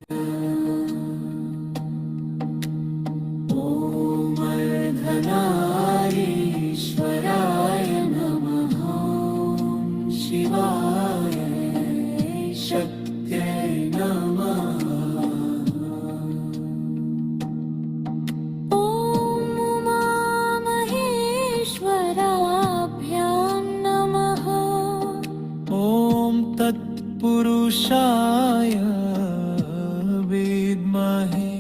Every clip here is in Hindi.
ॐ अर्धनारीश्वराय नमः। ॐ शिवाय शक्त्यै नमः। ॐ उमामहेश्वराभ्यां नमः। ॐ तत्पुरुषाय विद्महे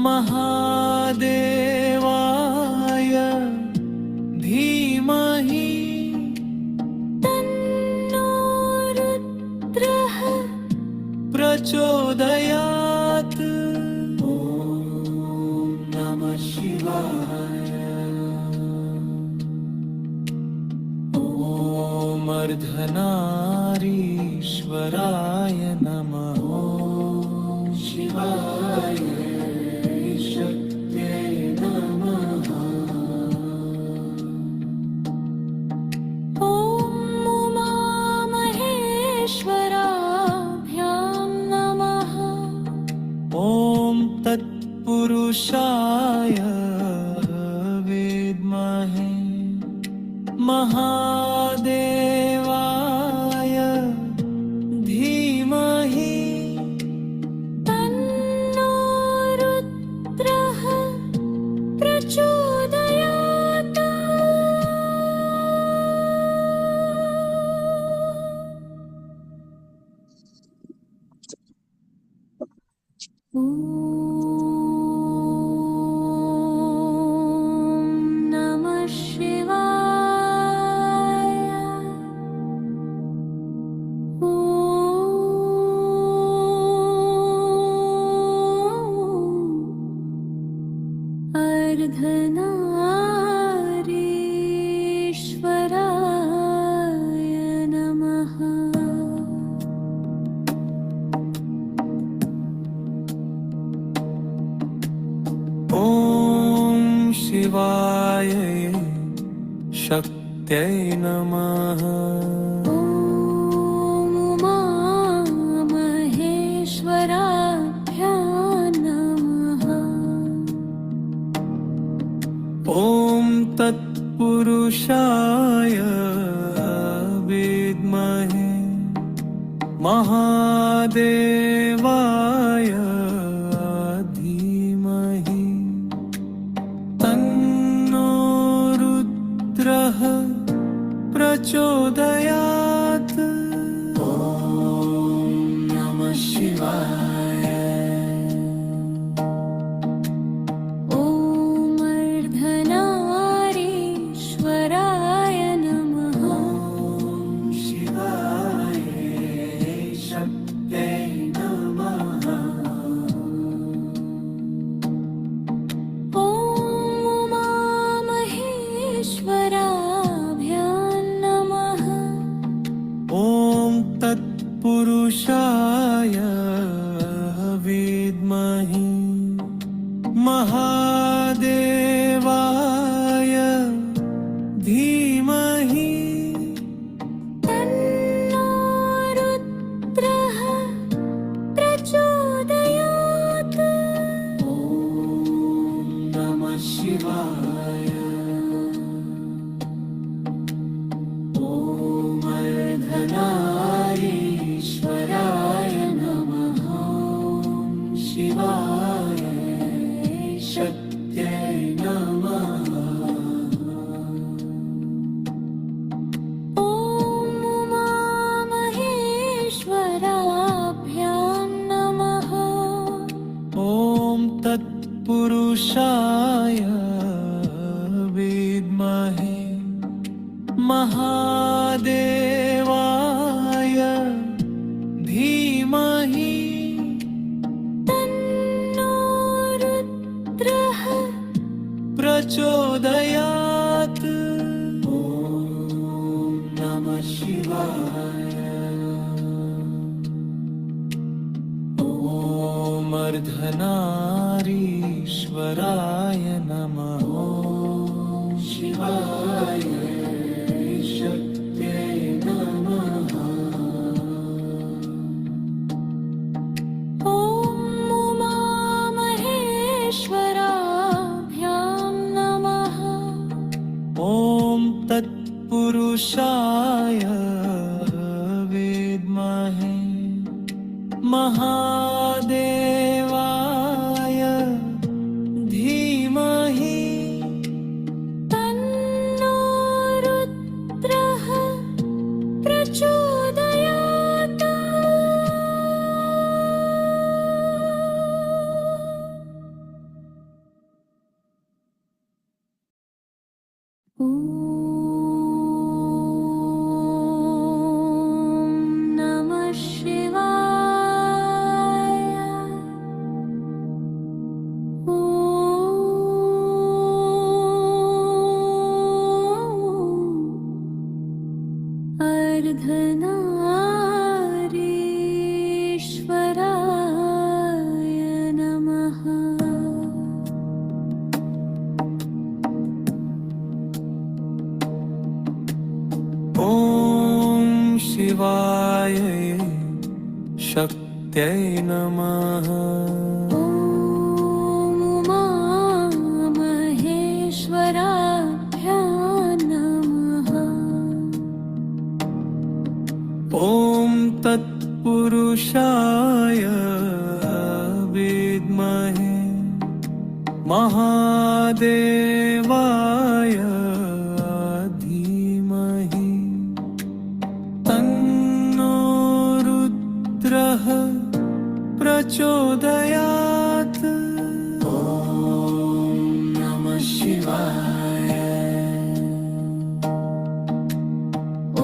महादेवाय धीमहि तन्नो रुद्रः प्रचोदयात्। ॐ नमः शिवाय। ॐ अर्धनारीश्वराय नमः। ॐ शिवाय शक्त्यै नमः। ॐ उमामहेश्वराभ्यां नमः। ॐ तत्पुरुषाय विद्महे महादेवाय धीमहि तन्नो रुद्रः प्रचोदयात्। ॐ नमः शिवाय। ॐ अर्धनारीश्वराय नमः। ॐ शिवाय शक्त्यै नमः। ॐ उमामहेश्वराभ्यां नमः। ॐ तत्पुरुषाय विद्महे महादेवाय धीमहि तन्नो रुद्रः प्रचोदयात्। ॐ नमः शिवाय। ॐ अर्धनारीश्वराय नमः। ॐ शिवाय शक्त्यै नमः। ॐ उमामहेश्वराभ्यां नमः। ॐ तत्पुरुषाय विद्महे महादेवाय धीमहि तन्नो रुद्रः प्रचोदयात्। ॐ नमः शिवाय। ॐ अर्धनारीश्वराय नमः। ॐ शिवाय शक्त्यै नमः। ॐ उमामहेश्वराभ्यां नमः। ॐ तत्पुरुषाय विद्महे महादेवाय धीमहि तन्नो रुद्रः प्रचोदयात्। ॐ नमः शिवाय। ॐ अर्धनारीश्वराय नमः। ॐ शिवाय शक्त्यै नमः। ॐ तत्पुरुषाय विद्महे महादेवाय धीमहि तन्नो रुद्रः प्रचोदयात्। ॐ नमः शिवाय। ॐ अर्धनारीश्वराय नमः। ॐ शिवाय शक्त्यै नमः। ॐ उमामहेश्वराभ्यां नमः। ॐ तत्पुरुषाय विद्महे महादेवाय धीमहि तन्नो रुद्रः प्रचोदयात्। ॐ नमः शिवाय। ॐ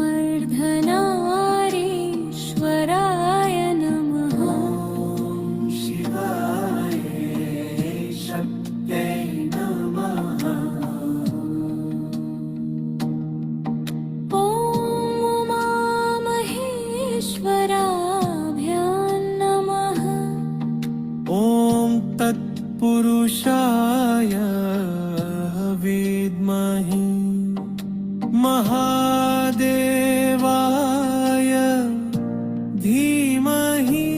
अर्धनारीश्वराय नमः। ॐ शिवाय शक्त्यै नमः। ॐ उमामहेश्वराभ्यां नमः। ॐ तत्पुरुषाय विद्महे महादेवाय धीमहि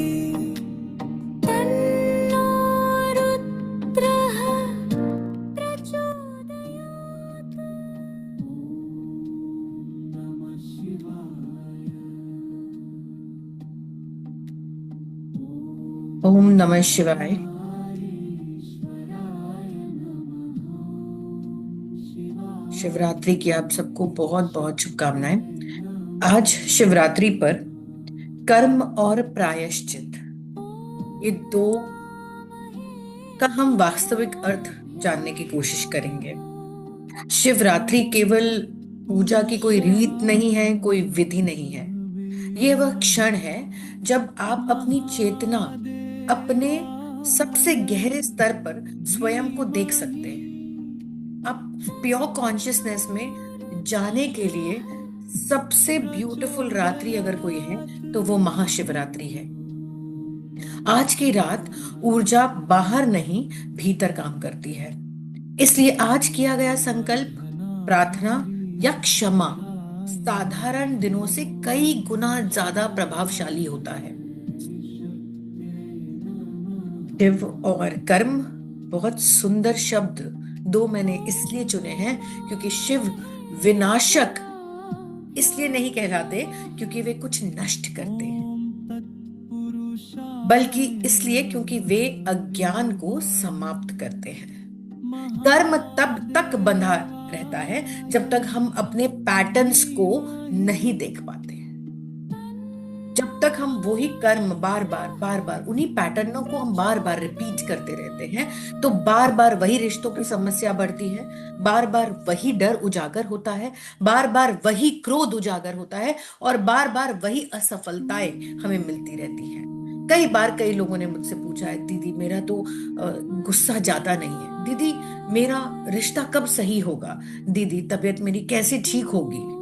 तन्नो रुद्रः प्रचोदयात्। नमः शिवाय। ओम नमः शिवाय। शिवरात्रि की आप सबको बहुत बहुत शुभकामनाएं। आज शिवरात्रि पर कर्म और प्रायश्चित, ये दो का हम वास्तविक अर्थ जानने की कोशिश करेंगे। शिवरात्रि केवल पूजा की कोई रीत नहीं है, कोई विधि नहीं है। ये वह क्षण है जब आप अपनी चेतना अपने सबसे गहरे स्तर पर स्वयं को देख सकते हैं। आप प्योर कॉन्शियसनेस में जाने के लिए सबसे ब्यूटीफुल रात्रि अगर कोई है तो वो महाशिवरात्रि है। आज की रात ऊर्जा बाहर नहीं भीतर काम करती है। इसलिए आज किया गया संकल्प, प्रार्थना या क्षमा साधारण दिनों से कई गुना ज्यादा प्रभावशाली होता है। शिव और कर्म बहुत सुंदर शब्द दो मैंने इसलिए चुने हैं क्योंकि शिव विनाशक इसलिए नहीं कहलाते क्योंकि वे कुछ नष्ट करते हैं, बल्कि इसलिए क्योंकि वे अज्ञान को समाप्त करते हैं। कर्म तब तक बंधा रहता है जब तक हम अपने पैटर्न्स को नहीं देख पाते। जब तक हम वही कर्म बार बार उन्हीं पैटर्नों को हम बार बार रिपीट करते रहते हैं तो बार बार वही रिश्तों की समस्या बढ़ती है, बार बार वही डर उजागर होता है, बार बार वही क्रोध उजागर होता है और बार बार वही असफलताएं हमें मिलती रहती हैं। कई बार कई लोगों ने मुझसे पूछा है, दीदी मेरा तो गुस्सा ज्यादा नहीं है, दीदी मेरा रिश्ता कब सही होगा, दीदी तबीयत मेरी कैसे ठीक होगी,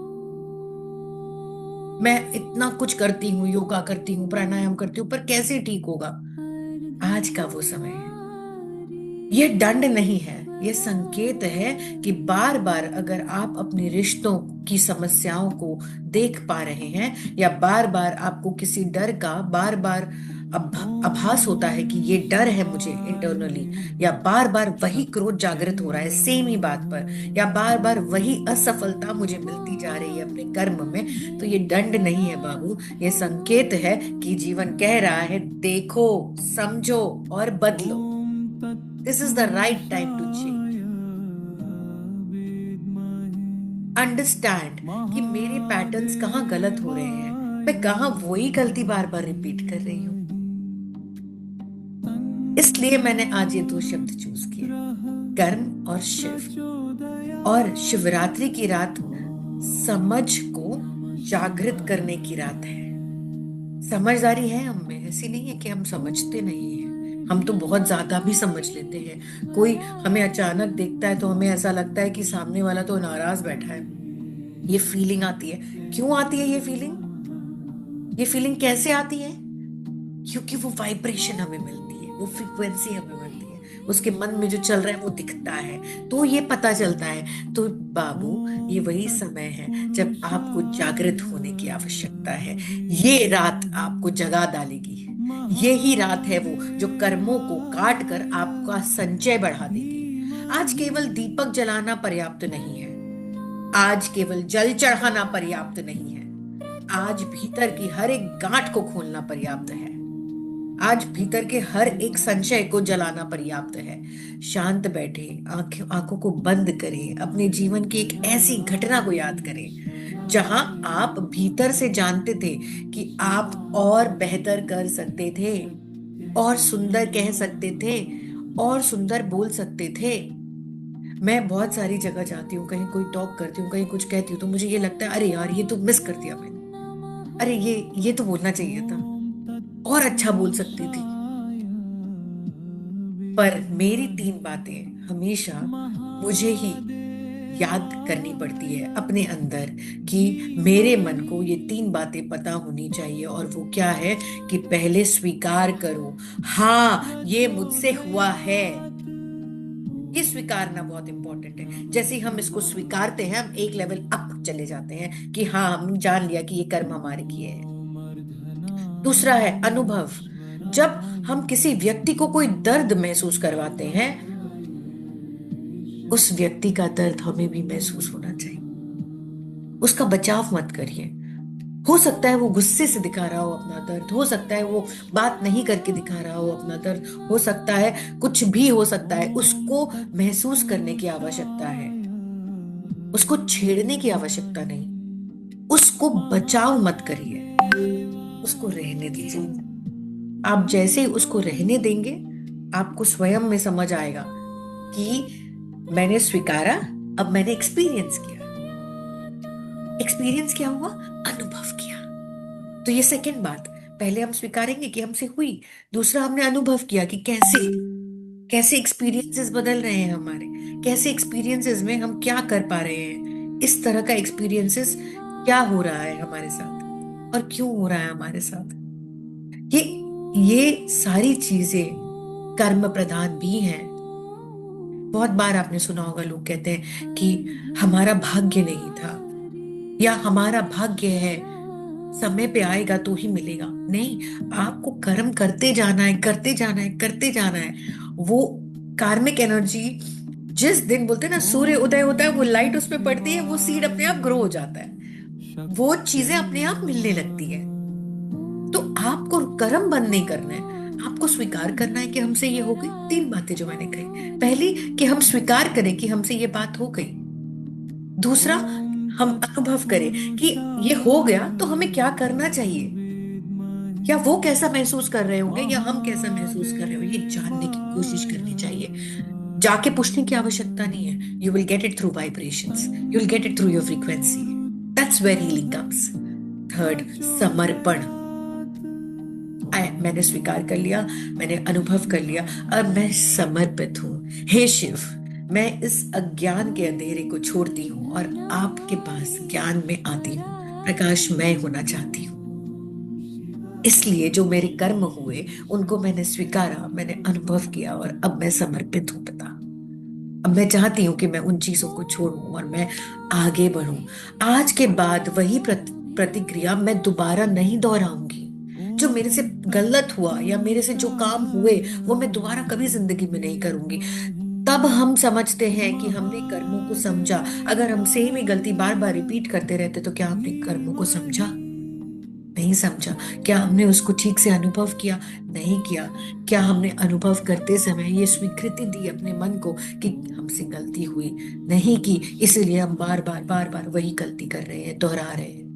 मैं इतना कुछ करती हूँ, योगा करती हूँ, प्राणायाम करती हूँ, पर कैसे ठीक होगा। आज का वो समय है। यह दंड नहीं है, यह संकेत है कि बार बार अगर आप अपने रिश्तों की समस्याओं को देख पा रहे हैं या बार बार आपको किसी डर का बार बार आभास होता है कि ये डर है मुझे इंटरनली, या बार बार वही क्रोध जागृत हो रहा है सेम ही बात पर, या बार बार वही असफलता मुझे मिलती जा रही है अपने कर्म में, तो ये दंड नहीं है बाबू, ये संकेत है कि जीवन कह रहा है देखो, समझो और बदलो। This is the right time to change. Understand कि मेरे पैटर्न्स कहाँ गलत हो रहे हैं, मैं कहाँ वही गलती बार बार रिपीट कर रही हूँ। इसलिए मैंने आज ये दो शब्द चूज किए, कर्म और शिव। और शिवरात्रि की रात समझ को जागृत करने की रात है। समझदारी है हम में, ऐसी नहीं है कि हम समझते नहीं है, हम तो बहुत ज्यादा भी समझ लेते हैं। कोई हमें अचानक देखता है तो हमें ऐसा लगता है कि सामने वाला तो नाराज बैठा है, ये फीलिंग आती है। क्यों आती है ये फीलिंग? ये फीलिंग कैसे आती है? क्योंकि वो वाइब्रेशन हमें मिलती है, वो फ्रीक्वेंसी हमें मिलती है, उसके मन में जो चल रहा है वो दिखता है, तो ये पता चलता है। तो बाबू, ये वही समय है जब आपको जागृत होने की आवश्यकता है। ये रात आपको जगा डालेगी, यही रात है वो जो कर्मों को काट कर आपका संचय बढ़ा देगी। आज केवल दीपक जलाना पर्याप्त नहीं है, आज केवल जल चढ़ाना पर्याप्त नहीं है, आज भीतर की हर एक गांठ को खोलना पर्याप्त है, आज भीतर के हर एक संशय को जलाना पर्याप्त है। शांत बैठे, आंखों को बंद करें, अपने जीवन की एक ऐसी घटना को याद करें जहां आप भीतर से जानते थे कि आप और बेहतर कर सकते थे, और सुंदर कह सकते थे, और सुंदर बोल सकते थे। मैं बहुत सारी जगह जाती हूँ, कहीं कोई टॉक करती हूँ, कहीं कुछ कहती हूँ, तो मुझे ये लगता है अरे यार ये तो मिस कर दिया मैंने, अरे ये तो बोलना चाहिए था, और अच्छा बोल सकती थी। पर मेरी 3 बातें हमेशा मुझे ही याद करनी पड़ती है अपने अंदर, कि मेरे मन को ये 3 बातें पता होनी चाहिए। और वो क्या है कि पहले स्वीकार करो, हाँ ये मुझसे हुआ है। ये स्वीकारना बहुत इंपॉर्टेंट है। जैसे ही हम इसको स्वीकारते हैं, हम एक लेवल अप चले जाते हैं कि हाँ हम जान लिया कि ये कर्म हमारे किए हैं। दूसरा है अनुभव। जब हम किसी व्यक्ति को कोई दर्द महसूस करवाते हैं, उस व्यक्ति का दर्द हमें भी महसूस होना चाहिए। उसका बचाव मत करिए। हो सकता है वो गुस्से से दिखा रहा हो अपना दर्द, हो सकता है वो बात नहीं करके दिखा रहा हो अपना दर्द, हो सकता है कुछ भी हो सकता है। उसको महसूस करने की आवश्यकता है, उसको छेड़ने की आवश्यकता नहीं। उसको बचाव मत करिए, उसको रहने दीजिए। आप जैसे ही उसको रहने देंगे, आपको स्वयं में समझ आएगा कि मैंने स्वीकारा, अब मैंने एक्सपीरियंस किया। एक्सपीरियंस क्या हुआ? अनुभव किया। तो ये सेकंड बात, पहले हम स्वीकारेंगे कि हमसे हुई, दूसरा हमने अनुभव किया कि कैसे कैसे एक्सपीरियंसेस बदल रहे हैं हमारे, कैसे एक्सपीरियंसेस में हम क्या कर पा रहे हैं, इस तरह का एक्सपीरियंसेस क्या हो रहा है हमारे साथ और क्यों हो रहा है हमारे साथ। ये ये सारी चीजें कर्म प्रधान भी हैं। बहुत बार आपने सुना होगा, लोग कहते हैं कि हमारा भाग्य नहीं था, या हमारा भाग्य है, समय पे आएगा तो ही मिलेगा। नहीं, आपको कर्म करते जाना है, करते जाना है, करते जाना है। वो कार्मिक एनर्जी, जिस दिन बोलते हैं ना सूर्य उदय होता है, वो लाइट उस पे पड़ती है, वो सीड अपने आप ग्रो हो जाता है, वो चीजें अपने आप मिलने लगती है। तो आपको कर्म बंद नहीं करना है, आपको स्वीकार करना है कि हमसे ये हो गई। 3 बातें जो मैंने कही, पहली कि हम स्वीकार करें कि हमसे ये बात हो गई। दूसरा, हम अनुभव करें कि ये हो गया तो हमें क्या करना चाहिए, या वो कैसा महसूस कर रहे होंगे या हम कैसा महसूस कर रहे होंगे, ये जानने की कोशिश करनी चाहिए। जाके पूछने की आवश्यकता नहीं है। You will get it through vibrations, you will get it through your frequency. That's where healing comes. Third, समर्पण। मैंने स्वीकार कर लिया, मैंने अनुभव कर लिया, अब मैं समर्पित हूं। हे शिव, मैं इस अज्ञान के अंधेरे को छोड़ती हूँ और आपके पास ज्ञान में आती हूँ, प्रकाशमय होना चाहती हूँ। इसलिए जो मेरे कर्म हुए उनको मैंने स्वीकारा, मैंने अनुभव किया, और अब मैं समर्पित हूँ पिता। अब मैं चाहती हूँ कि मैं उन चीजों को छोड़ूं और मैं आगे बढ़ूं। आज के बाद वही प्रतिक्रिया मैं दोबारा नहीं दोहराऊंगी। जो मेरे से गलत हुआ या मेरे से जो काम हुए वो मैं दोबारा कभी जिंदगी में नहीं करूंगी। तब हम समझते हैं कि हमने कर्मों को समझा। अगर हम सेम ही गलती बार बार रिपीट करते रहते तो क्या हमने कर्मों को समझा? नहीं समझा। क्या हमने उसको ठीक से अनुभव किया? नहीं किया। क्या हमने अनुभव करते समय ये स्वीकृति दी अपने मन को कि हमसे गलती हुई? नहीं की। इसीलिए हम बार बार वही गलती कर रहे हैं, दोहरा रहे हैं।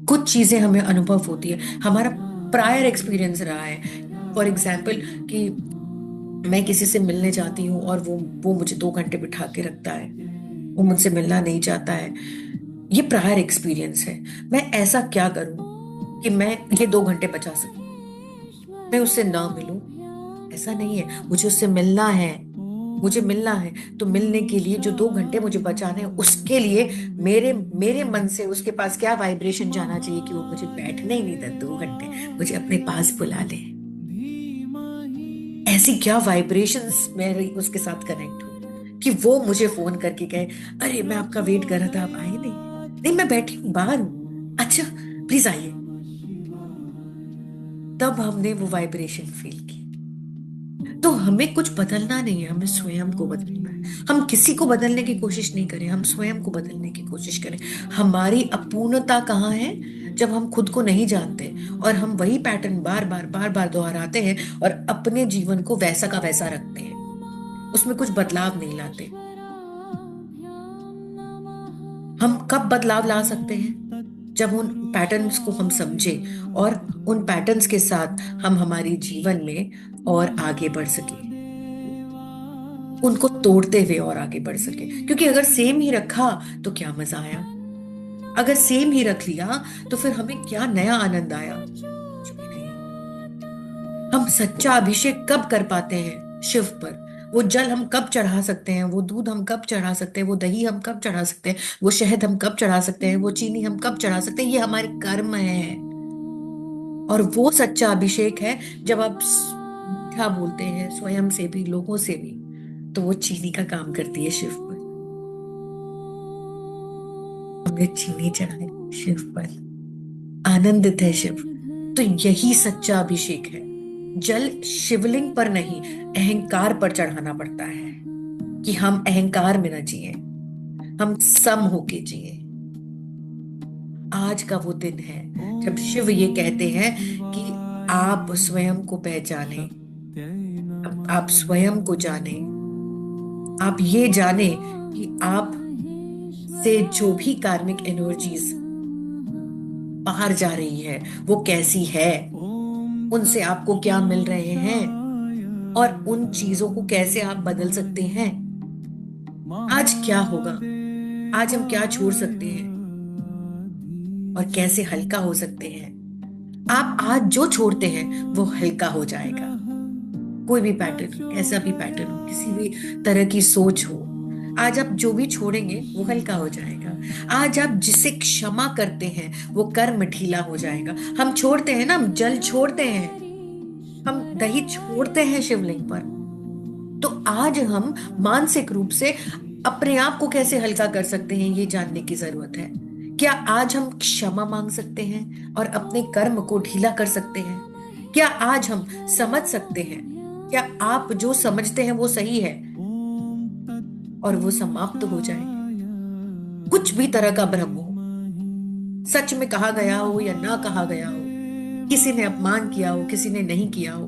कुछ चीजें हमें अनुभव होती है, हमारा प्रायर एक्सपीरियंस रहा है। फॉर एग्जाम्पल कि मैं किसी से मिलने जाती हूँ और वो मुझे 2 घंटे बिठा के रखता है, वो मुझसे मिलना नहीं चाहता है। ये प्रायर एक्सपीरियंस है। मैं ऐसा क्या करूं कि मैं ये 2 घंटे बचा सकूं, मैं उससे ना मिलूं? ऐसा नहीं है। मुझे उससे मिलना है। मुझे मिलना है तो मिलने के लिए जो 2 घंटे मुझे बचाने हैं उसके लिए मेरे मेरे मन से उसके पास क्या वाइब्रेशन जाना चाहिए कि वो मुझे बैठने ही नहीं देता 2 घंटे, मुझे अपने पास बुला ले। ऐसी क्या वाइब्रेशंस मेरी उसके साथ कनेक्ट हो कि वो मुझे फोन करके कहे, अरे मैं आपका वेट कर रहा था, आप आए नहीं। नहीं, मैं बैठी हूँ, बाहर हूँ। अच्छा, प्लीज आइए। तब हमने वो वाइब्रेशन फील की। तो हमें कुछ बदलना नहीं है, हमें स्वयं को बदलना है। हम किसी को बदलने की कोशिश नहीं करें, हम स्वयं को बदलने की कोशिश करें। हमारी अपूर्णता कहाँ है? जब हम खुद को नहीं जानते और हम वही पैटर्न बार बार दोहराते हैं और अपने जीवन को वैसा का वैसा रखते हैं, उसमें कुछ बदलाव नहीं लाते। हम कब बदलाव ला सकते हैं? जब उन पैटर्न्स को हम समझे और उन पैटर्न्स के साथ हम हमारी जीवन में और आगे बढ़ सके, उनको तोड़ते हुए और आगे बढ़ सके। क्योंकि अगर सेम ही रखा तो क्या मजा आया? अगर सेम ही रख लिया तो फिर हमें क्या नया आनंद आया? कुछ भी नहीं। हम सच्चा अभिषेक कब कर पाते हैं शिव पर? वो जल हम कब चढ़ा सकते हैं? वो दूध हम कब चढ़ा सकते हैं? वो दही हम कब चढ़ा सकते हैं? वो शहद हम कब चढ़ा सकते हैं? वो चीनी हम कब चढ़ा सकते हैं? ये हमारे कर्म है। और वो सच्चा अभिषेक है जब आप मीठा बोलते हैं स्वयं से भी, लोगों से भी, तो वो चीनी का काम करती है शिव पर। हमने चीनी चढ़ाई शिव पर, आनंदित है शिव। तो यही सच्चा अभिषेक है। जल शिवलिंग पर नहीं, अहंकार पर चढ़ाना पड़ता है कि हम अहंकार में न जिए, हम सम होके जिए। आज का वो दिन है जब शिव ये कहते हैं कि आप स्वयं को पहचाने, आप स्वयं को जाने, आप ये जाने कि आप से जो भी कार्मिक एनर्जीज बाहर जा रही है वो कैसी है, उनसे आपको क्या मिल रहे हैं और उन चीजों को कैसे आप बदल सकते हैं। आज क्या होगा? आज हम क्या छोड़ सकते हैं और कैसे हल्का हो सकते हैं? आप आज जो छोड़ते हैं वो हल्का हो जाएगा। कोई भी पैटर्न, ऐसा भी पैटर्न हो, किसी भी तरह की सोच हो, आज आप जो भी छोड़ेंगे वो हल्का हो जाएगा। आज आप जिसे क्षमा करते हैं वो कर्म ढीला हो जाएगा। हम छोड़ते हैं ना, हम जल छोड़ते हैं, हम दही छोड़ते हैं शिवलिंग पर। तो आज हम मानसिक रूप से अपने आप को कैसे हल्का कर सकते हैं ये जानने की जरूरत है। क्या आज हम क्षमा मांग सकते हैं और अपने कर्म को ढीला कर सकते हैं? क्या आज हम समझ सकते हैं? क्या आप जो समझते हैं वो सही है और वो समाप्त हो जाए? कुछ भी तरह का भ्रम हो, सच में कहा गया हो या ना कहा गया हो, किसी ने अपमान किया हो, किसी ने नहीं किया हो,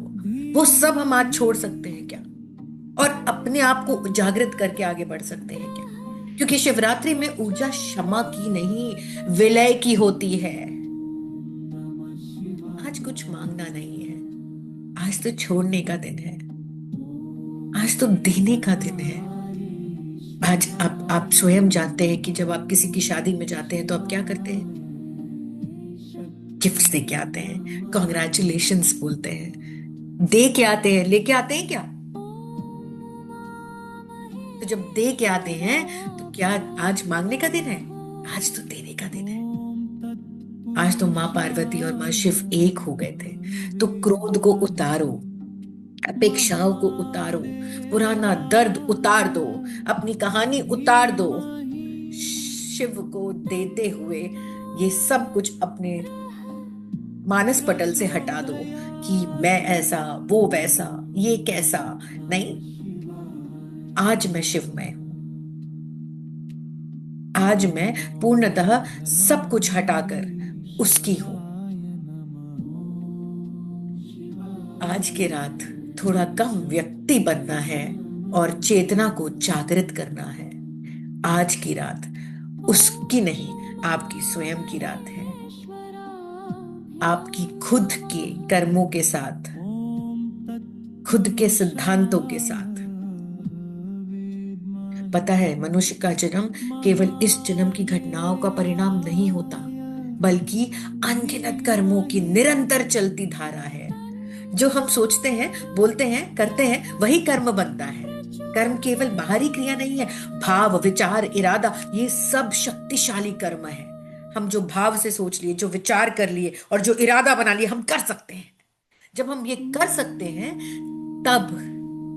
वो सब हम आज छोड़ सकते हैं क्या? और अपने आप को जागृत करके आगे बढ़ सकते हैं क्या? क्योंकि शिवरात्रि में ऊर्जा क्षमा की नहीं, विलय की होती है। आज कुछ मांगना नहीं है, आज तो छोड़ने का दिन है, आज तो देने का दिन है। आज आप स्वयं जानते हैं कि जब आप किसी की शादी में जाते हैं तो आप क्या करते हैं? गिफ्ट्स दे के आते हैं, कॉन्ग्रेचुलेशंस बोलते हैं, दे के आते हैं, लेके आते हैं क्या? तो जब दे के आते हैं तो क्या आज मांगने का दिन है? आज तो देने का दिन है। आज तो माँ पार्वती और माँ शिव एक हो गए थे। तो क्रोध को उतारो, अपेक्षाओं को उतारो, पुराना दर्द उतार दो, अपनी कहानी उतार दो, शिव को देते हुए ये सब कुछ अपने मानस पटल से हटा दो कि मैं ऐसा, वो वैसा, ये कैसा। नहीं, आज मैं शिवमय हूं। आज मैं पूर्णतः सब कुछ हटाकर उसकी हूं। आज की रात थोड़ा कम व्यक्ति बनना है और चेतना को जागृत करना है। आज की रात उसकी नहीं, आपकी स्वयं की रात है। आपकी खुद के कर्मों के साथ, खुद के सिद्धांतों के साथ। पता है, मनुष्य का जन्म केवल इस जन्म की घटनाओं का परिणाम नहीं होता, बल्कि अनगिनत कर्मों की निरंतर चलती धारा है। जो हम सोचते हैं, बोलते हैं, करते हैं, वही कर्म बनता है। कर्म केवल बाहरी क्रिया नहीं है। भाव, विचार, इरादा, ये सब शक्तिशाली कर्म है। हम जो भाव से सोच लिए, जो विचार कर लिए और जो इरादा बना लिए, हम कर सकते हैं। जब हम ये कर सकते हैं, तब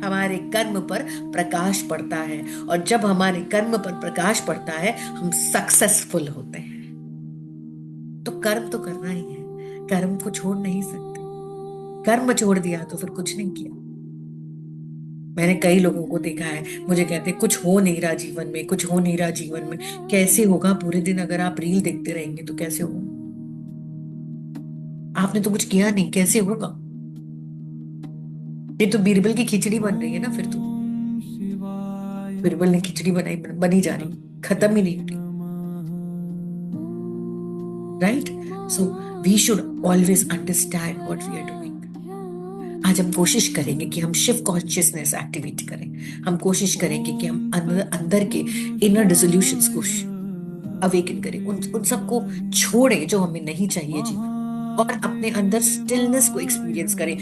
हमारे कर्म पर प्रकाश पड़ता है, और जब हमारे कर्म पर प्रकाश पड़ता है, हम सक्सेसफुल होते हैं। तो कर्म तो करना ही है, कर्म को छोड़ नहीं सकते। कर्म छोड़ दिया तो फिर कुछ नहीं किया। मैंने कई लोगों को देखा है, मुझे कहते कुछ हो नहीं रहा जीवन में, कुछ हो नहीं रहा जीवन में। कैसे होगा? पूरे दिन अगर आप रील देखते रहेंगे तो कैसे होगा? आपने तो कुछ किया नहीं, कैसे होगा? ये तो बीरबल की खिचड़ी बन रही है ना फिर तो। बीरबल ने खिचड़ी बनाई, बनी जा रही, खत्म ही नहीं हो रही। Right? So we should always understand what we are doing. आज हम कोशिश करेंगे कि हम शिव कॉन्शियसनेस एक्टिवेट करें। हम कोशिश करेंगे कि हम अंदर अंदर के इनर डिसोल्यूशंस को अवेकन करें, उन सबको छोड़ें जो हमें नहीं चाहिए जीवन, और अपने अंदर स्टिलनेस को एक्सपीरियंस करें।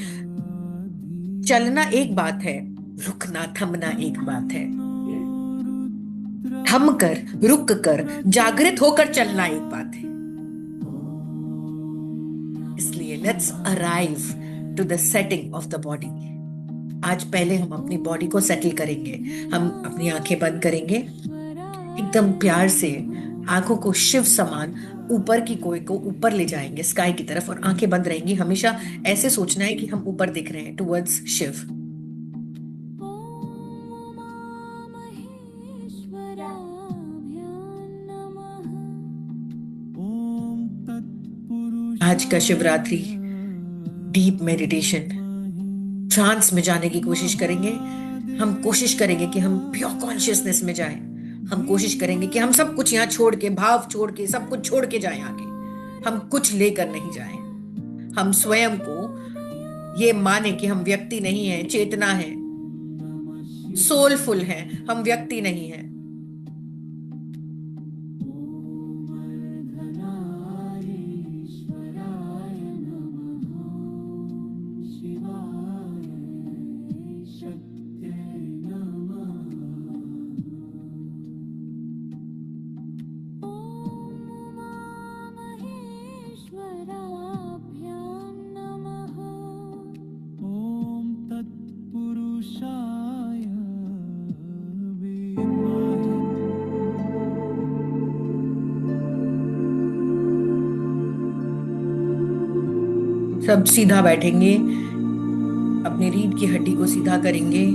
चलना एक बात है, रुकना, थमना एक बात है। थम कर, रुक कर, जागृत होकर चलना एक बात है। इसलिए let's arrive to the setting of the body. आज पहले हम अपनी बॉडी को सेटल करेंगे। हम अपनी आंखें बंद करेंगे, एकदम प्यार से आंखों को शिव समान ऊपर की कोई को ऊपर ले जाएंगे, स्काई की तरफ, और आंखें बंद रहेंगी। हमेशा ऐसे सोचना है कि हम ऊपर दिख रहे हैं, टुवर्ड्स शिव। आज का शिवरात्रि डीप मेडिटेशन, ट्रांस में जाने की कोशिश करेंगे। हम कोशिश करेंगे कि हम प्योर कॉन्शियसनेस में जाएं। हम कोशिश करेंगे कि हम सब कुछ यहाँ छोड़ के, भाव छोड़ के, सब कुछ छोड़ के जाएं आगे। हम कुछ लेकर नहीं जाएं। हम स्वयं को ये माने कि हम व्यक्ति नहीं है, चेतना है, सोलफुल है, हम व्यक्ति नहीं है। ॐ तत्पुरुषाय विद्महे। सब सीधा बैठेंगे, अपनी रीढ़ की हड्डी को सीधा करेंगे।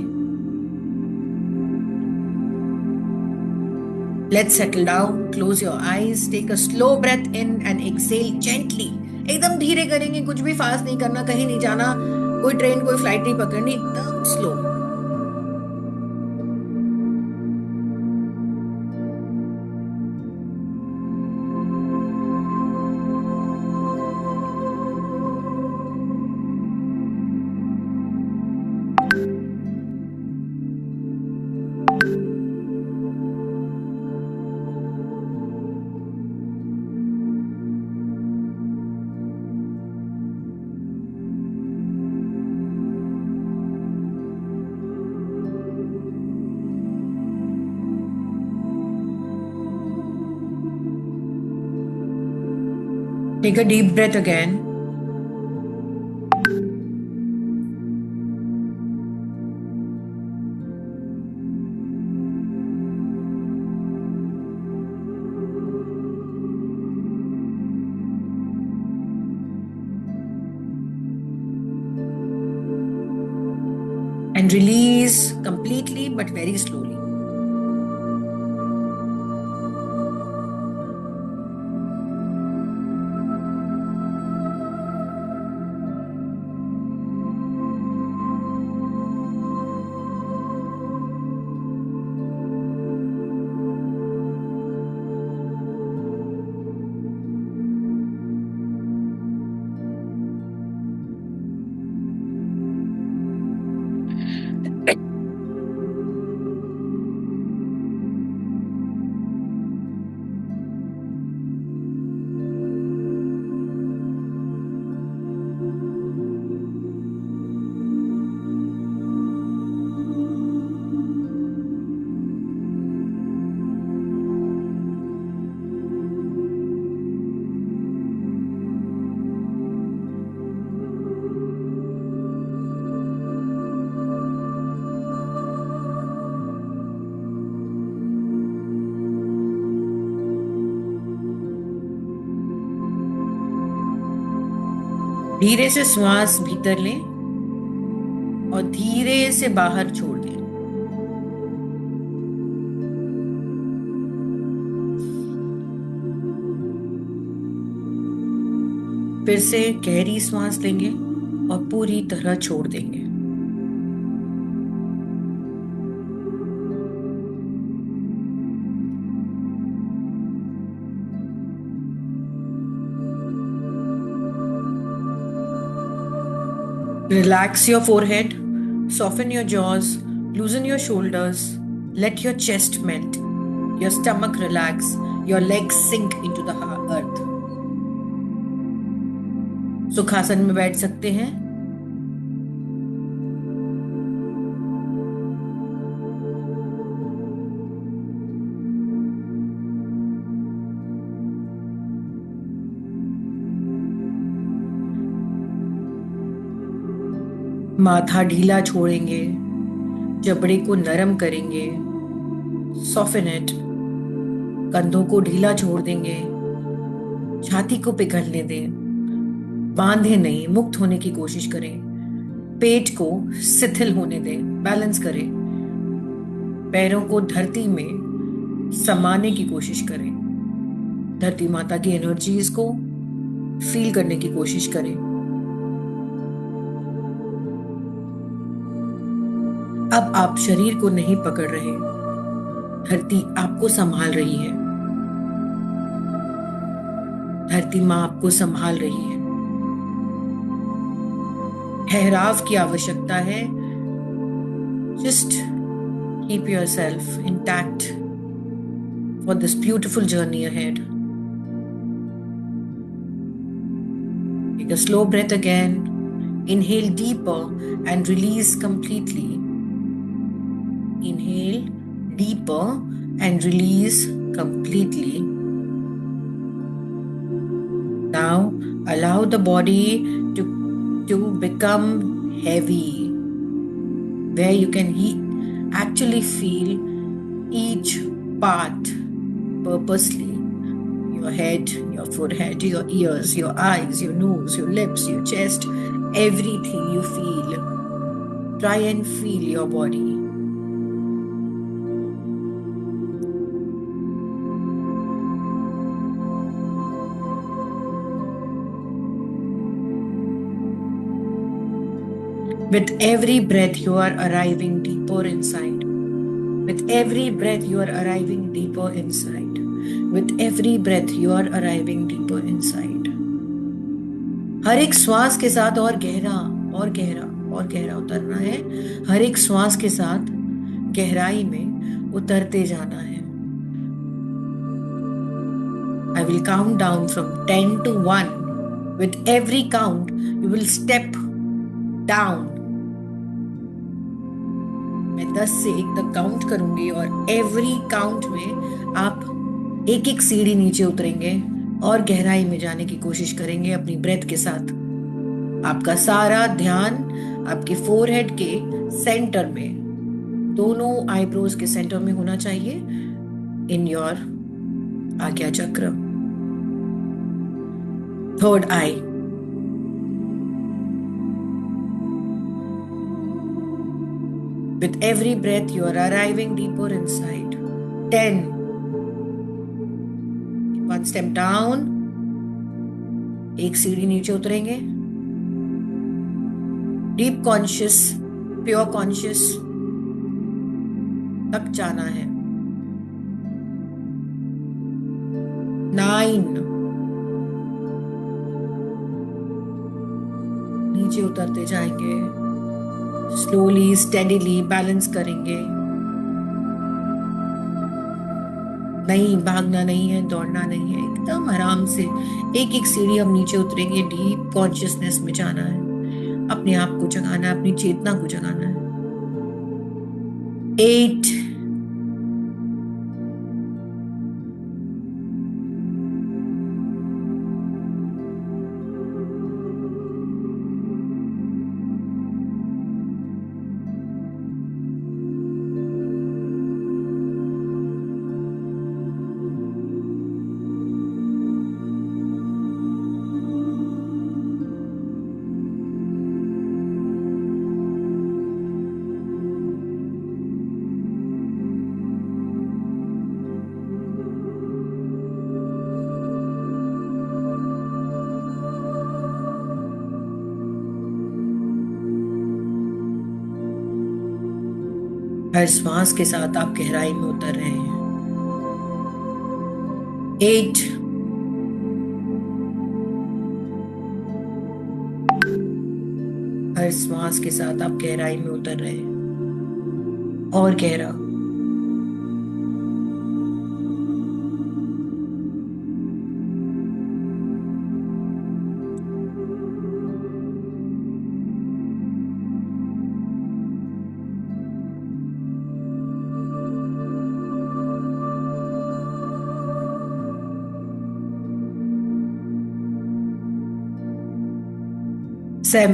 Let's settle down. Close your eyes. Take a slow breath in and exhale gently. एकदम धीरे करेंगे, कुछ भी फास्ट नहीं करना, कहीं नहीं जाना, कोई ट्रेन, कोई फ्लाइट नहीं पकड़नी, एकदम slow. Take a deep breath again. and release completely but very slowly. धीरे से श्वास भीतर लें और धीरे से बाहर छोड़ दें। फिर से गहरी सांस लेंगे और पूरी तरह छोड़ देंगे। Relax your forehead, soften your jaws, loosen your shoulders, let your chest melt, your stomach relax, your legs sink into the earth. सुखासन में बैठ सकते हैं। माथा ढीला छोड़ेंगे, जबड़े को नरम करेंगे, सॉफ्टन इट, कंधों को ढीला छोड़ देंगे, छाती को पिघलने दें, बांधे नहीं, मुक्त होने की कोशिश करें, पेट को शिथिल होने दें, बैलेंस करें, पैरों को धरती में समाने की कोशिश करें, धरती माता की एनर्जीज को फील करने की कोशिश करें। अब आप शरीर को नहीं पकड़ रहे, धरती आपको संभाल रही है, धरती मां आपको संभाल रही है। ठहराव की आवश्यकता है। Just keep yourself intact for this beautiful journey ahead. Take a slow breath again, inhale deeper and release completely. Inhale deeper and release completely. Now allow the body to become heavy, where you can actually feel each part purposely. Your head, your forehead, your ears, your eyes, your nose, your lips, your chest, everything you feel. Try and feel your body. With every breath, you are arriving deeper inside. With every breath, you are arriving deeper inside. With every breath, you are arriving deeper inside. हर एक श्वास के साथ और गहरा और गहरा और गहरा उतरना है। हर एक श्वास के साथ गहराई में उतरते जाना है। I will count down from 10 to 1. With every count, you will step down. मैं 10 से 1 तक काउंट करूंगी और एवरी काउंट में आप एक एक सीढ़ी नीचे उतरेंगे और गहराई में जाने की कोशिश करेंगे अपनी ब्रेथ के साथ। आपका सारा ध्यान आपके फोरहेड के सेंटर में, दोनों आईब्रोज के सेंटर में होना चाहिए, इन योर आज्ञा चक्र, third I. With every breath, you are arriving deeper inside. 10. One step down. एक सीढ़ी नीचे उतरेंगे. डीप कॉन्शियस, प्योर कॉन्शियस तक जाना है. 9. नीचे उतरते जाएंगे. स्लोली स्टेडीली बैलेंस करेंगे. नहीं भागना नहीं है, दौड़ना नहीं है, एकदम आराम से एक एक सीढ़ी हम नीचे उतरेंगे. डीप कॉन्शियसनेस में जाना है. अपने आप को जगाना है, अपनी चेतना को जगाना है. 8. हर श्वास के साथ आप गहराई में उतर रहे हैं. 8. हर श्वास के साथ आप गहराई में उतर रहे हैं. और गहरा. 7.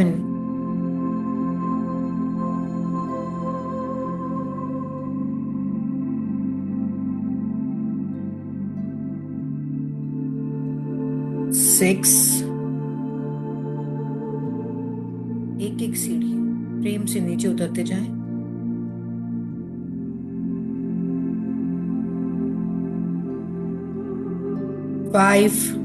6. एक एक सीढ़ी प्रेम से नीचे उतरते जाएं. 5.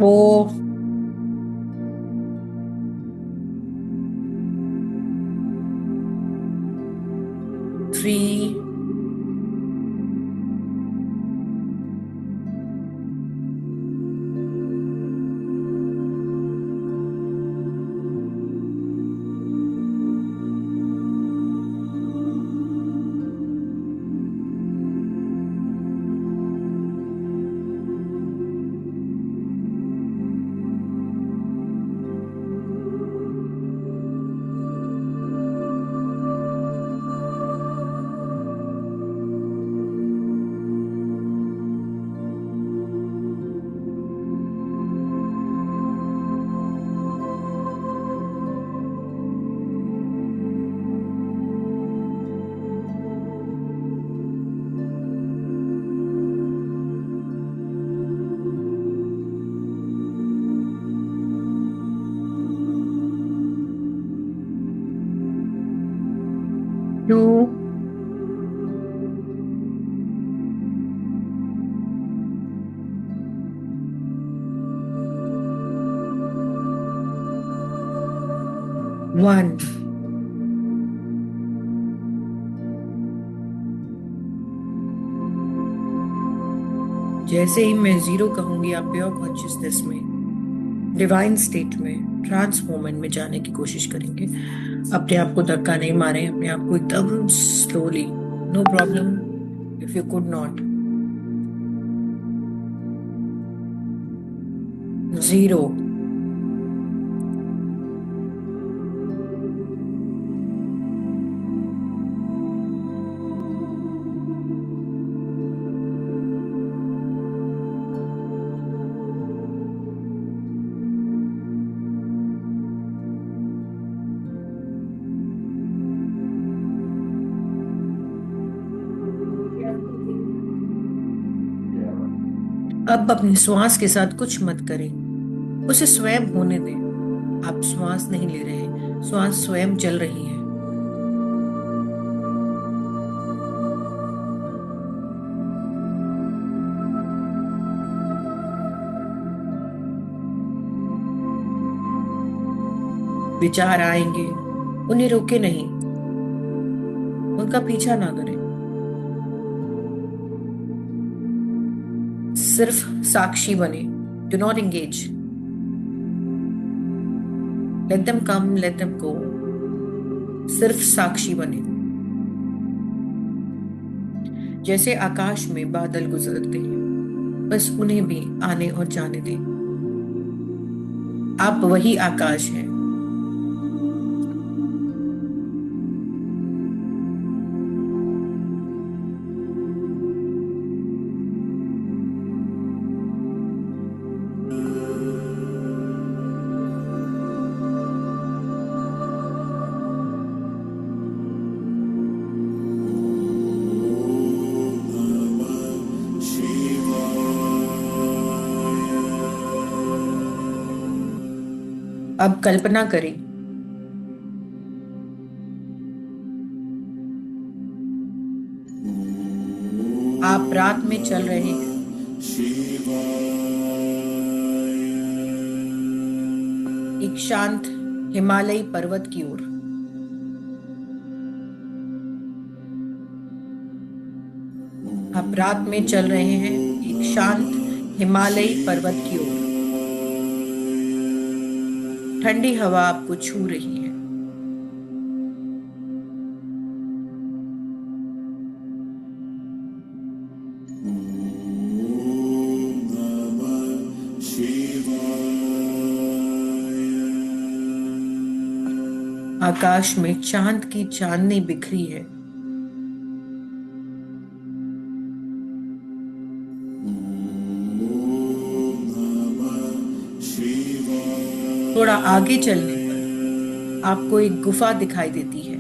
4. 3. 2. 1. जैसे ही मैं 0 कहूंगी आप प्योर कॉन्शियसनेस में डिवाइन स्टेट में, ट्रांस मोमेंट में जाने की कोशिश करेंगे। अपने आप को धक्का नहीं मारें, अपने आप को एकदम slowly, no problem if you could not. 0। अब अपनी श्वास के साथ कुछ मत करें, उसे स्वयं होने दें। आप श्वास नहीं ले रहे, श्वास स्वयं चल रही है। विचार आएंगे, उन्हें रोके नहीं, उनका पीछा ना करें। सिर्फ साक्षी बने, do not engage. Let them come, let them go. सिर्फ साक्षी बने। जैसे आकाश में बादल गुजरते हैं, बस उन्हें भी आने और जाने दें। आप वही आकाश हैं। अब कल्पना करें, आप रात में चल रहे हैं, एक शांत हिमालयी पर्वत की ओर। आप रात में चल रहे हैं एक शांत हिमालयी पर्वत की ओर। ठंडी हवा आपको छू रही है। आकाश में चांद की चांदनी बिखरी है। थोड़ा आगे चलने पर आपको एक गुफा दिखाई देती है।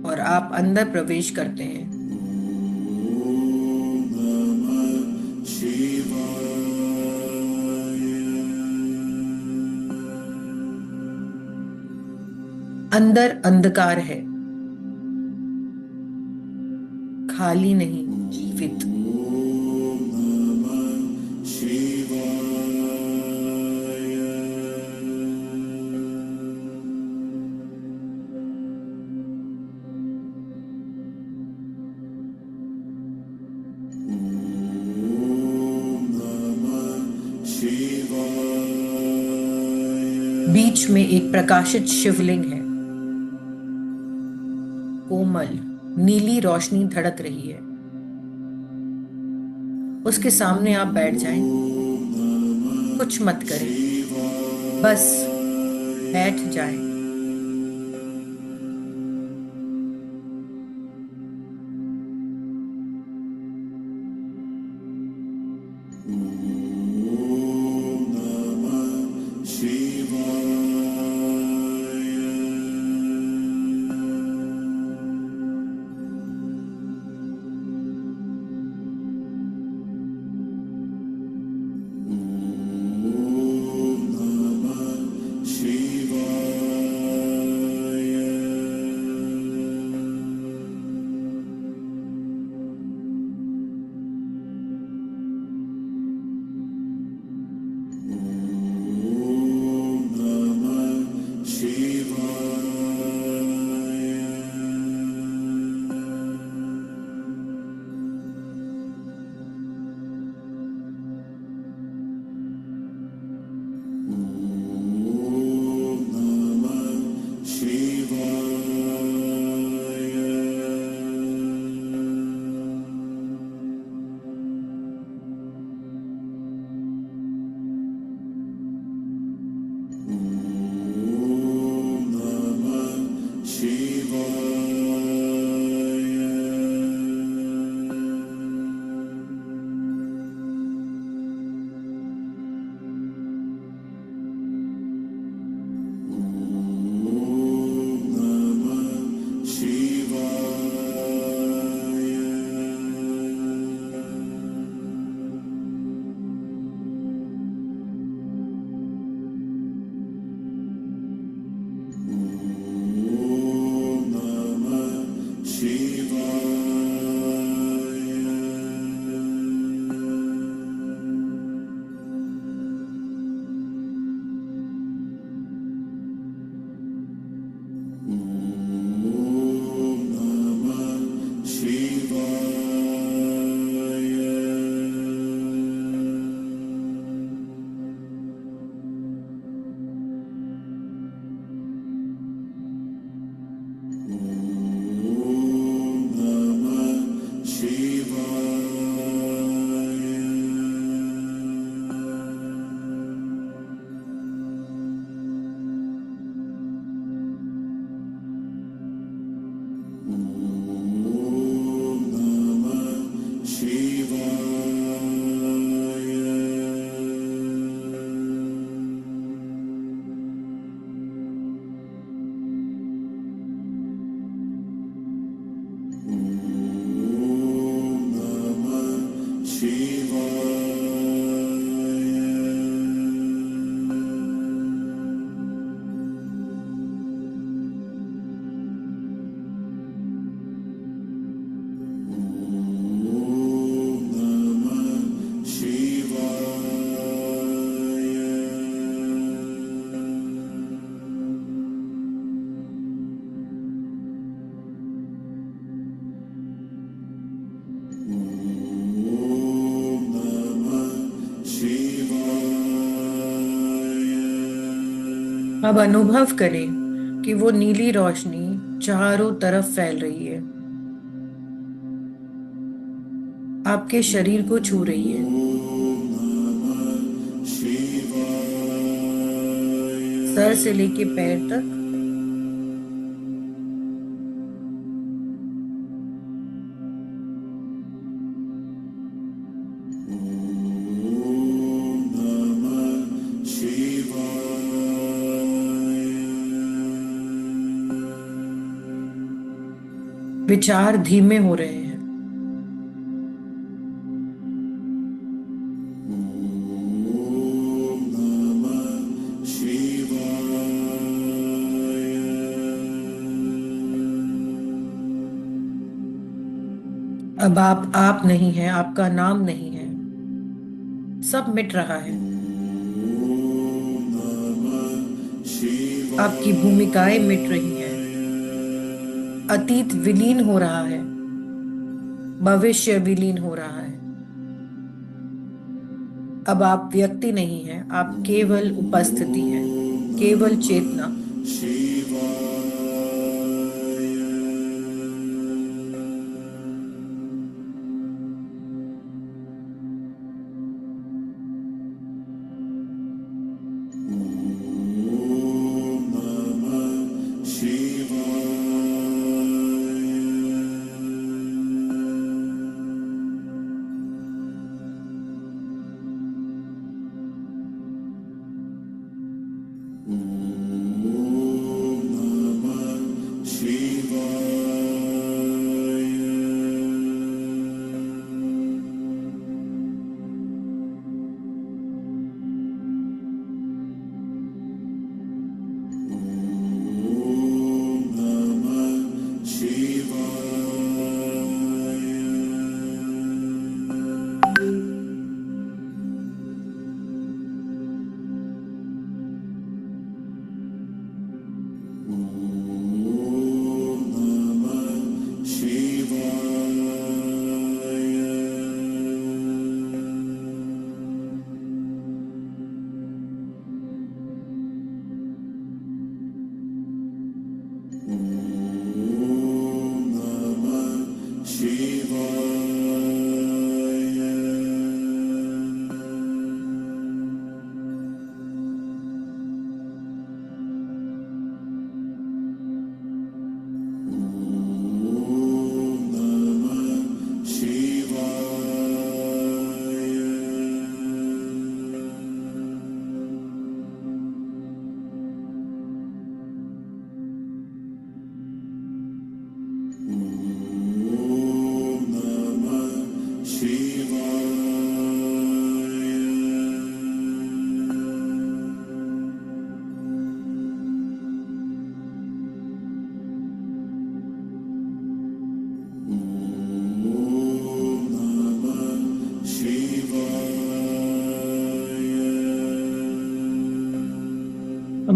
और आप अंदर प्रवेश करते हैं। अंदर अंधकार है, खाली नहीं, जीवित। बीच में एक प्रकाशित शिवलिंग है। कोमल नीली रोशनी धड़क रही है। उसके सामने आप बैठ जाएं। कुछ मत करें, बस बैठ जाएं। अब अनुभव करें कि वो नीली रोशनी चारों तरफ फैल रही है, आपके शरीर को छू रही है, सर से लेके पैर तक। विचार धीमे हो रहे हैं, अब आप नहीं हैं, आपका नाम नहीं है, सब मिट रहा है, आपकी भूमिकाएं मिट रही हैं, अतीत विलीन हो रहा है, भविष्य विलीन हो रहा है। अब आप व्यक्ति नहीं हैं, आप केवल उपस्थिति हैं, केवल चेतना।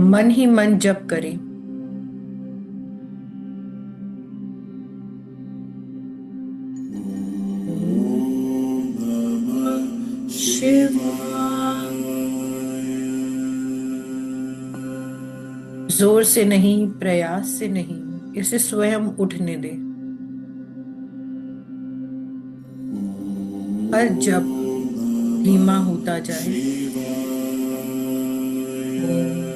मन ही मन जप करें, शिवाय। जोर से नहीं, प्रयास से नहीं, इसे स्वयं उठने दे। हर जप धीमा होता जाए। ओम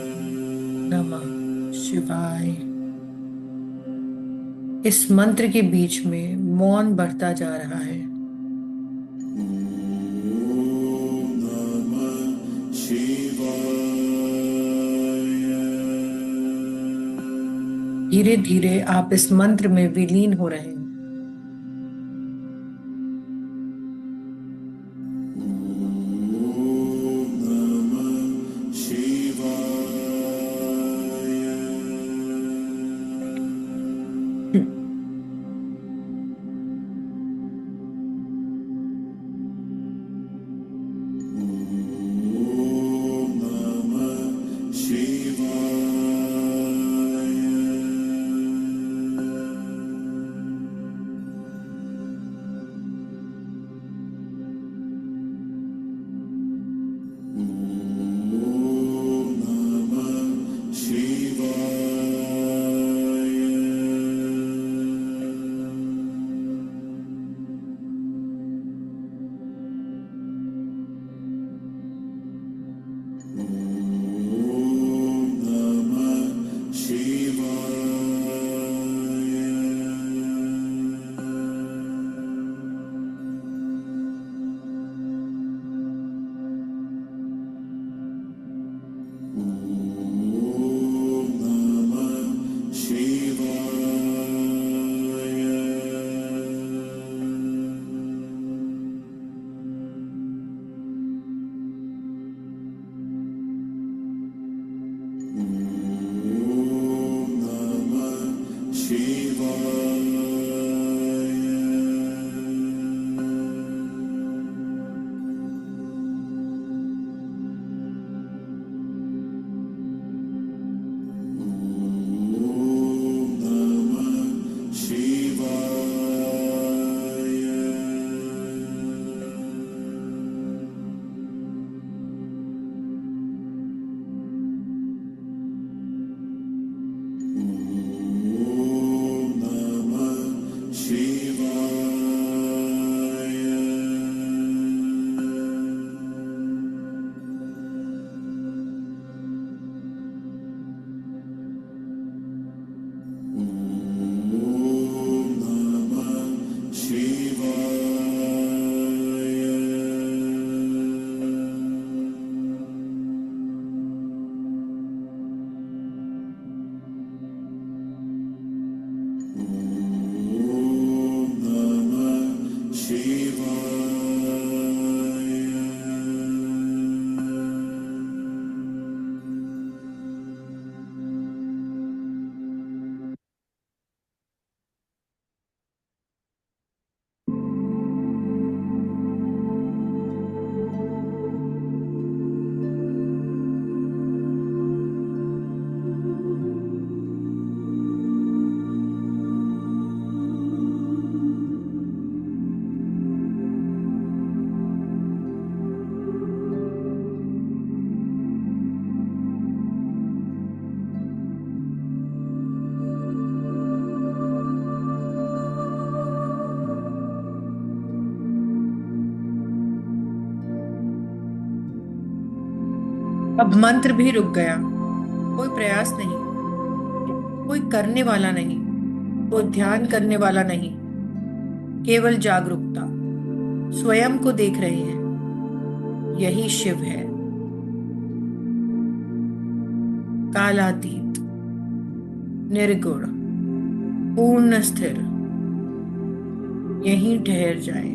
नमः शिवाय। इस मंत्र के बीच में मौन बढ़ता जा रहा है। धीरे धीरे आप इस मंत्र में विलीन हो रहे हैं। अब मंत्र भी रुक गया। कोई प्रयास नहीं, कोई करने वाला नहीं, कोई ध्यान करने वाला नहीं, केवल जागरूकता। स्वयं को देख रहे हैं। यही शिव है, कालातीत, निर्गुण, पूर्ण स्थिर। यहीं ठहर जाए।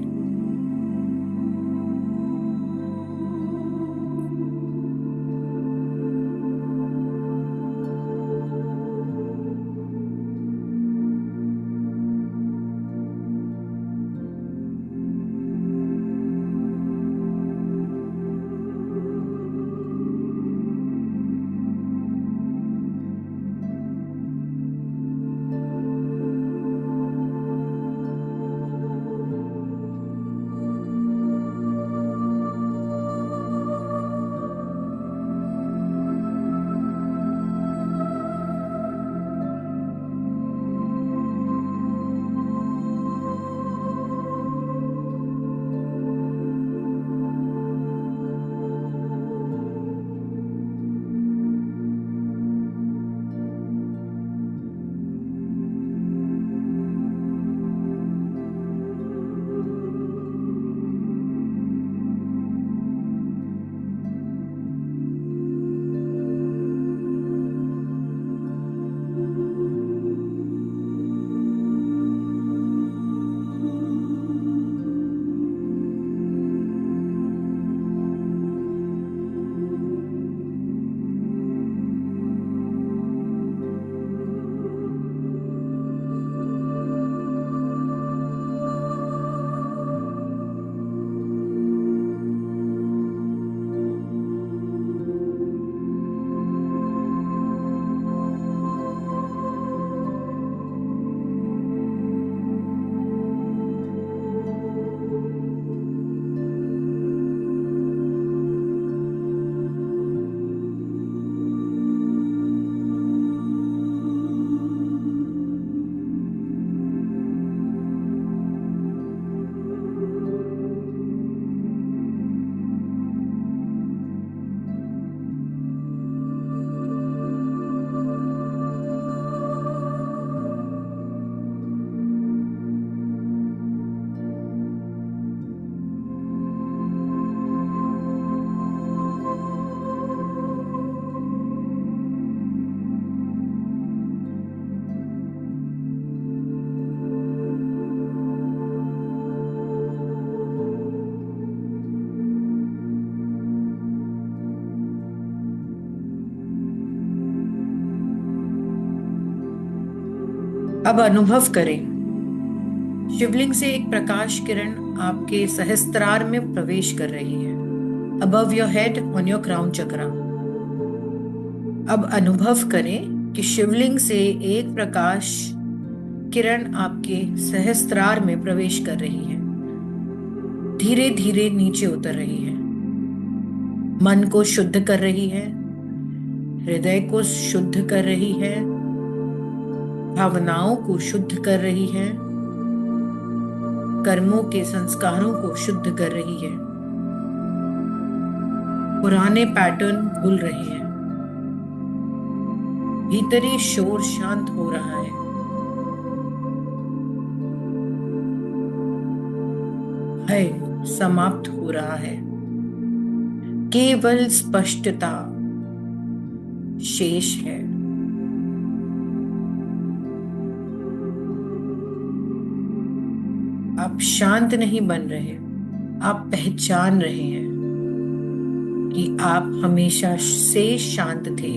अब अनुभव करें, शिवलिंग से एक प्रकाश किरण आपके सहस्त्रार में प्रवेश कर रही है। Above your head on your crown chakra. अब अनुभव करें कि शिवलिंग से एक प्रकाश किरण आपके सहस्त्रार में प्रवेश कर रही है, धीरे धीरे नीचे उतर रही है, मन को शुद्ध कर रही है, हृदय को शुद्ध कर रही है, भावनाओं को शुद्ध कर रही है, कर्मों के संस्कारों को शुद्ध कर रही है, पुराने पैटर्न भूल रहे हैं, भीतरी शोर शांत हो रहा है, भय समाप्त हो रहा है, केवल स्पष्टता शेष है। आप शांत नहीं बन रहे, आप पहचान रहे हैं कि आप हमेशा से शांत थे।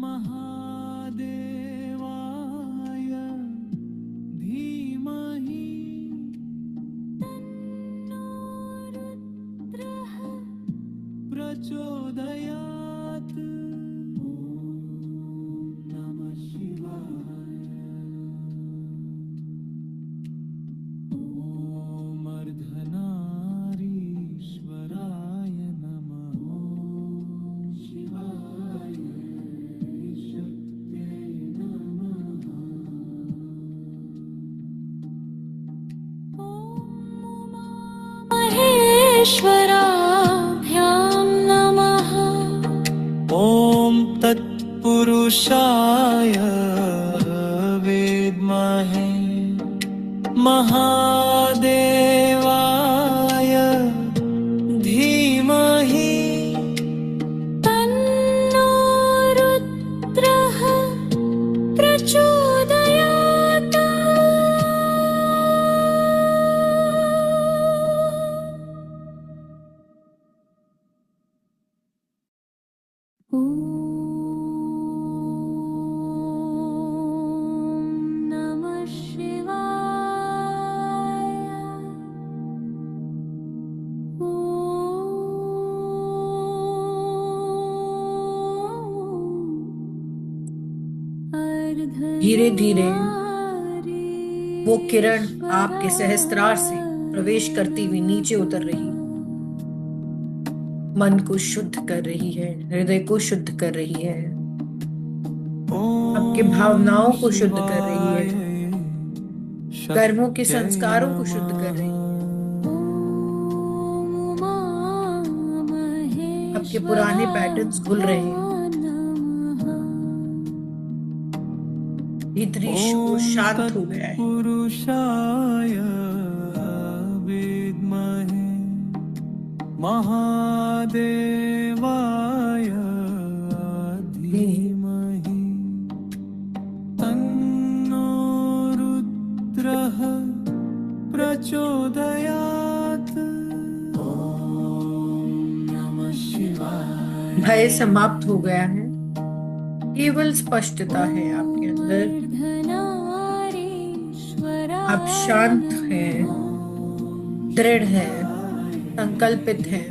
महादेवाय नमः। ॐ तत्पुरुषाय विद्महे महादेवाय धीमहि तन्नो रुद्रः प्रचोदयात्। ॐ नमः शिवाय। धीरे धीरे वो किरण आपके सहस्त्रार से प्रवेश करती हुई नीचे उतर रही, मन को शुद्ध कर रही है, हृदय को शुद्ध कर रही है, आपके भावनाओं को शुद्ध कर रही है, कर्मों के संस्कारों को शुद्ध कर रही है, आपके पुराने पैटर्न्स धुल रहे हैं, भीतरी शोर शांत हो गया है। पुरुषाय विद्महे महादेवाय धीमहि तन्नो रुद्रः प्रचोदयात्। ॐ नमः शिवाय। भय समाप्त हो गया है, केवल स्पष्टता है आपके अंदर। आप शांत हैं, दृढ़ हैं, संकल्पित हैं।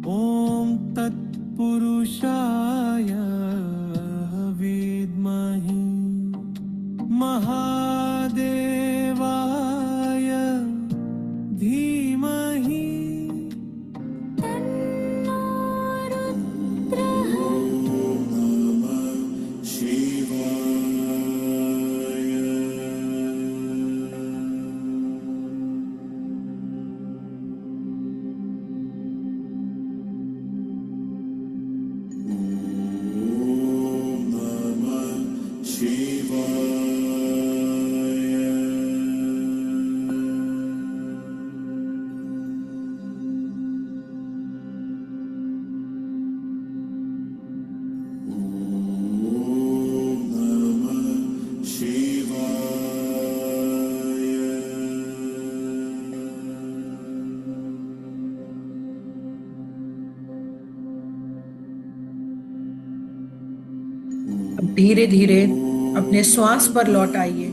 ॐ तत्पुरुषाय विद्महे महादेवाय धीमहि तन्नो रुद्रः धीरे धीरे अपने श्वास पर लौट आइए,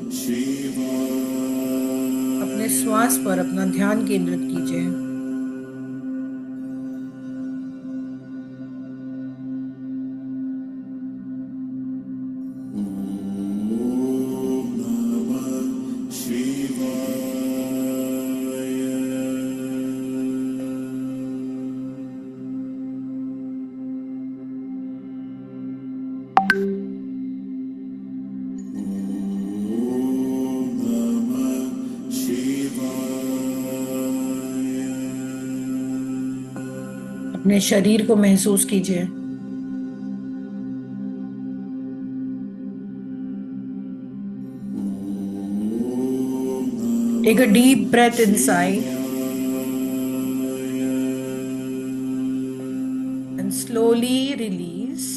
अपने श्वास पर अपना ध्यान केंद्रित कीजिए। अपने शरीर को महसूस कीजिए। Take a deep breath inside and slowly release.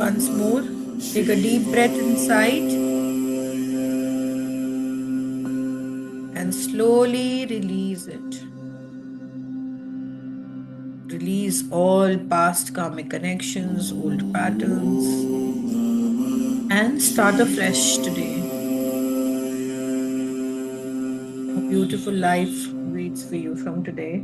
Once more, take a deep breath inside and slowly release it. Release all past karmic connections, old patterns, and start afresh today. A beautiful life waits for you from today.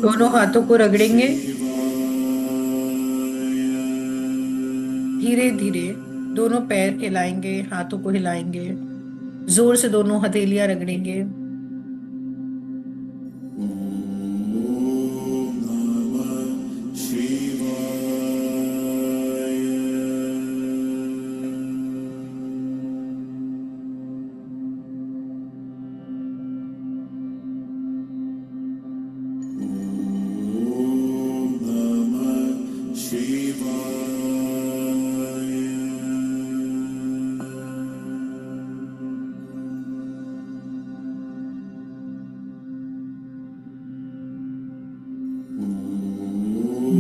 दोनों हाथों को रगड़ेंगे धीरे धीरे। दोनों पैर हिलाएंगे, हाथों को हिलाएंगे, जोर से दोनों हथेलियां रगड़ेंगे।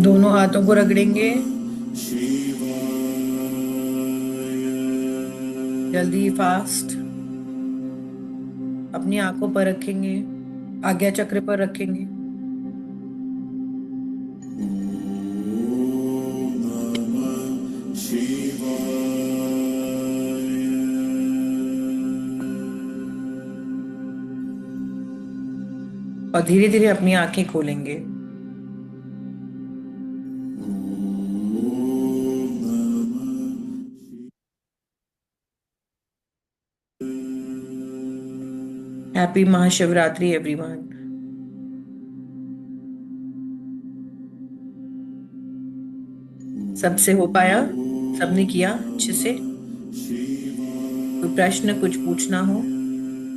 दोनों हाथों को रगड़ेंगे जल्दी, फास्ट। अपनी आंखों पर रखेंगे, आज्ञा चक्र पर रखेंगे। और धीरे धीरे अपनी आंखें खोलेंगे। Happy Mahashivratri everyone. सबसे हो पाया? सबने किया अच्छे से? कोई प्रश्न, कुछ पूछना हो,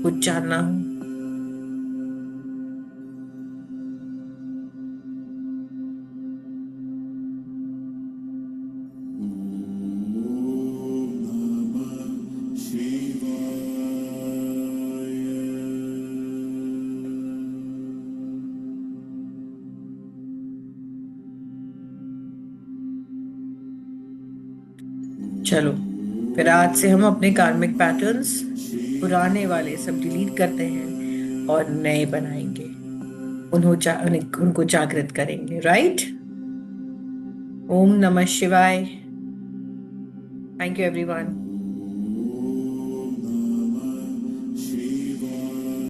कुछ जानना हो? चलो, फिर आज से हम अपने कार्मिक पैटर्न्स पुराने वाले सब डिलीट करते हैं और नए बनाएंगे। उनको जागृत करेंगे। राइट? ओम नमः शिवाय। Thank you everyone.